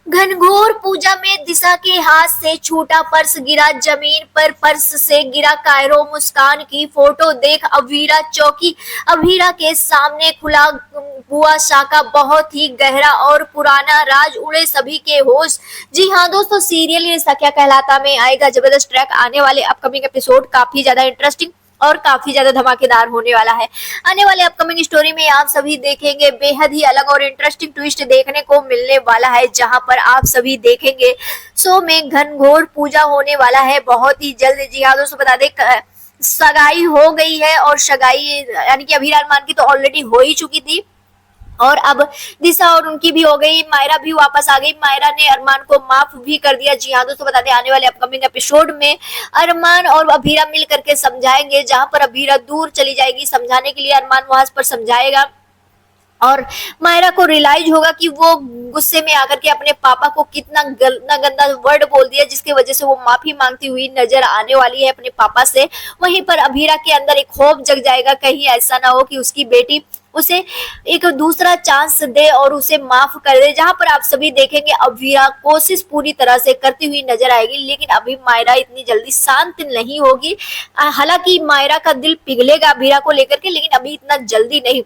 घनघोर पूजा में दिशा के हाथ से छूटा पर्स गिरा जमीन पर, पर्स से गिरा कायरो। मुस्कान की फोटो देख अभीरा चौंकी। अभीरा के सामने खुला बुआ शाह का बहुत ही गहरा और पुराना राज, उड़े सभी के होश। जी हाँ दोस्तों, सीरियल रिश्ता क्या कहलाता में आएगा जबरदस्त ट्रैक आने वाले अपकमिंग एपिसोड काफी ज्यादा इंटरेस्टिंग और काफी ज्यादा धमाकेदार होने वाला है। आने वाले अपकमिंग स्टोरी में आप सभी देखेंगे बेहद ही अलग और इंटरेस्टिंग ट्विस्ट देखने को मिलने वाला है, जहां पर आप सभी देखेंगे शो में घनघोर पूजा होने वाला है बहुत ही जल्द। जी हाँ दोस्तों, बता दें सगाई हो गई है और सगाई यानी कि अभी अरमान की तो ऑलरेडी हो ही चुकी थी और अब दिशा और उनकी भी हो गई। मायरा भी वापस आ गई। मायरा ने अरमान को माफ भी कर दिया। जी हाँ दोस्तों, बता दें आने वाले अपकमिंग एपिसोड में अरमान और अभीरा मिल करके समझाएंगे, जहां पर अभीरा दूर चली जाएगी समझाने के लिए, अरमान वहां पर समझाएगा और मायरा को रियलाइज होगा कि वो गुस्से में आकर के अपने पापा को कितना गंदा वर्ड बोल दिया, जिसकी वजह से वो माफी मांगती हुई नजर आने वाली है अपने पापा से। वहीं पर अभीरा के अंदर एक खौफ जग जाएगा, कहीं ऐसा ना हो कि उसकी बेटी उसे एक दूसरा चांस दे और उसे माफ कर दे। जहां पर आप सभी देखेंगे अभीरा कोशिश पूरी तरह से करती हुई नजर आएगी, लेकिन अभी मायरा इतनी जल्दी शांत नहीं होगी। हालांकि मायरा का दिल पिघलेगा अभीरा को लेकर के, लेकिन अभी इतना जल्दी नहीं।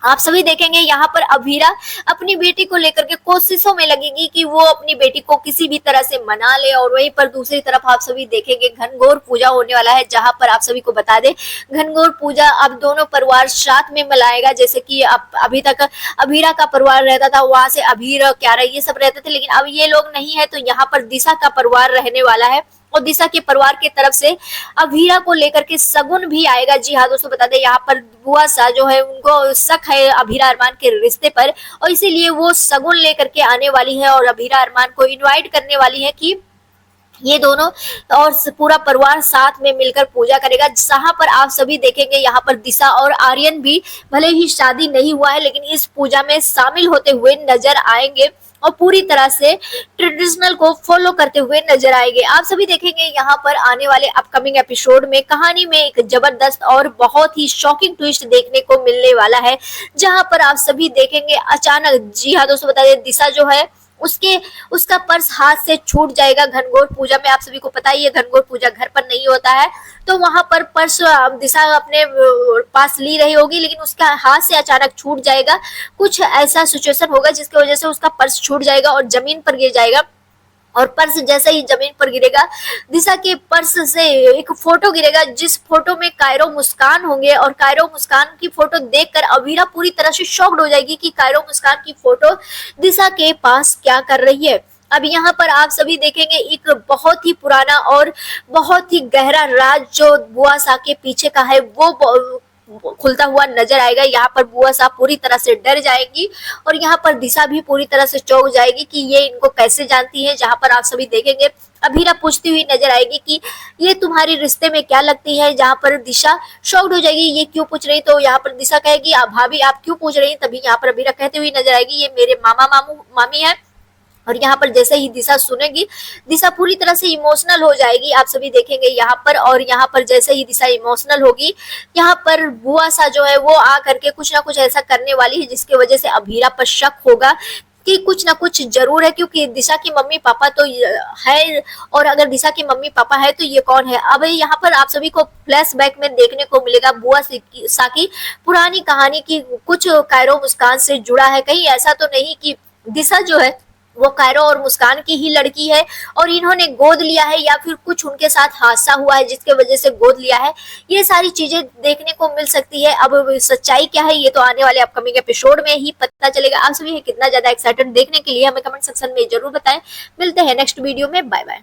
आप सभी देखेंगे यहाँ पर अभीरा अपनी बेटी को लेकर के कोशिशों में लगेगी कि वो अपनी बेटी को किसी भी तरह से मना ले, और वहीं पर दूसरी तरफ आप सभी देखेंगे घनघोर पूजा होने वाला है, जहां पर आप सभी को बता दें घनघोर पूजा अब दोनों परिवार साथ में मनाएगा। जैसे कि अभी तक अभीरा का परिवार रहता था, वहां से अभीर क्यारा ये सब रहते थे, लेकिन अब ये लोग नहीं है, तो यहाँ पर दिशा का परिवार रहने वाला है और दिशा के परिवार की तरफ से अभीरा को लेकर के सगुन भी आएगा। जी हाँ दोस्तों, बता दें यहाँ पर बुआ शाह जो है उनको शक है अभीरा अरमान के रिश्ते पर, और इसीलिए वो सगुन लेकर के आने वाली है और अभीरा अरमान को इनवाइट करने वाली है कि ये दोनों और पूरा परिवार साथ में मिलकर पूजा करेगा। जहां पर आप सभी देखेंगे यहाँ पर दिशा और आर्यन भी भले ही शादी नहीं हुआ है, लेकिन इस पूजा में शामिल होते हुए नजर आएंगे और पूरी तरह से ट्रेडिशनल को फॉलो करते हुए नजर आएंगे। आप सभी देखेंगे यहाँ पर आने वाले अपकमिंग एपिसोड में कहानी में एक जबरदस्त और बहुत ही शॉकिंग ट्विस्ट देखने को मिलने वाला है, जहां पर आप सभी देखेंगे अचानक, जी हाँ दोस्तों बता दें, दिशा जो है उसका पर्स हाथ से छूट जाएगा। घनघोर पूजा में आप सभी को पता ही है घनघोर पूजा घर पर नहीं होता है, तो वहां पर पर्स दिशा अपने पास ली रही होगी, लेकिन उसका हाथ से अचानक छूट जाएगा। कुछ ऐसा सिचुएशन होगा जिसकी वजह से उसका पर्स छूट जाएगा और जमीन पर गिर जाएगा, और पर्स जैसे ही जमीन पर गिरेगा दिशा के पर्स से एक फोटो गिरेगा, जिस फोटो में कायरो मुस्कान होंगे, और कायरो मुस्कान की फोटो देखकर अभीरा पूरी तरह से शॉक्ड हो जाएगी कि कायरो मुस्कान की फोटो दिशा के पास क्या कर रही है। अब यहाँ पर आप सभी देखेंगे एक बहुत ही पुराना और बहुत ही गहरा राज जो बुआ शाह के पीछे का है वो खुलता हुआ नजर आएगा। यहाँ पर बुआ साहब पूरी तरह से डर जाएगी और यहाँ पर दिशा भी पूरी तरह से चौंक जाएगी कि ये इनको कैसे जानती है। जहाँ पर आप सभी देखेंगे अभीरा पूछती हुई नजर आएगी कि ये तुम्हारे रिश्ते में क्या लगती है, जहाँ पर दिशा शॉक्ड हो जाएगी ये क्यों पूछ रही, तो यहाँ पर दिशा कहेगी भाभी आप क्यों पूछ रही, तभी यहाँ पर अभीरा कहती हुई नजर आएगी ये मेरे मामा मामी है। और यहाँ पर जैसे ही दिशा सुनेगी दिशा पूरी तरह से इमोशनल हो जाएगी, आप सभी देखेंगे यहाँ पर। और यहाँ पर जैसे ही दिशा इमोशनल होगी, यहाँ पर बुआ सा जो है वो आ करके कुछ ना कुछ ऐसा करने वाली है जिसकी वजह से अभीरा पर शक होगा कि कुछ ना कुछ जरूर है, क्योंकि दिशा की मम्मी पापा तो है, और अगर दिशा की मम्मी पापा है तो ये कौन है। अब यहाँ पर आप सभी को फ्लैशबैक में देखने को मिलेगा बुआ सा की पुरानी कहानी की कुछ कायरो मुस्कान से जुड़ा है। कहीं ऐसा तो नहीं कि दिशा जो है वो कायरो और मुस्कान की ही लड़की है और इन्होंने गोद लिया है, या फिर कुछ उनके साथ हादसा हुआ है जिसके वजह से गोद लिया है। ये सारी चीजें देखने को मिल सकती है। अब सच्चाई क्या है ये तो आने वाले अपकमिंग एपिसोड में ही पता चलेगा। आप सभी कितना ज्यादा एक्साइटेड देखने के लिए हमें कमेंट सेक्शन में जरूर बताएं। मिलते हैं नेक्स्ट वीडियो में, बाय बाय।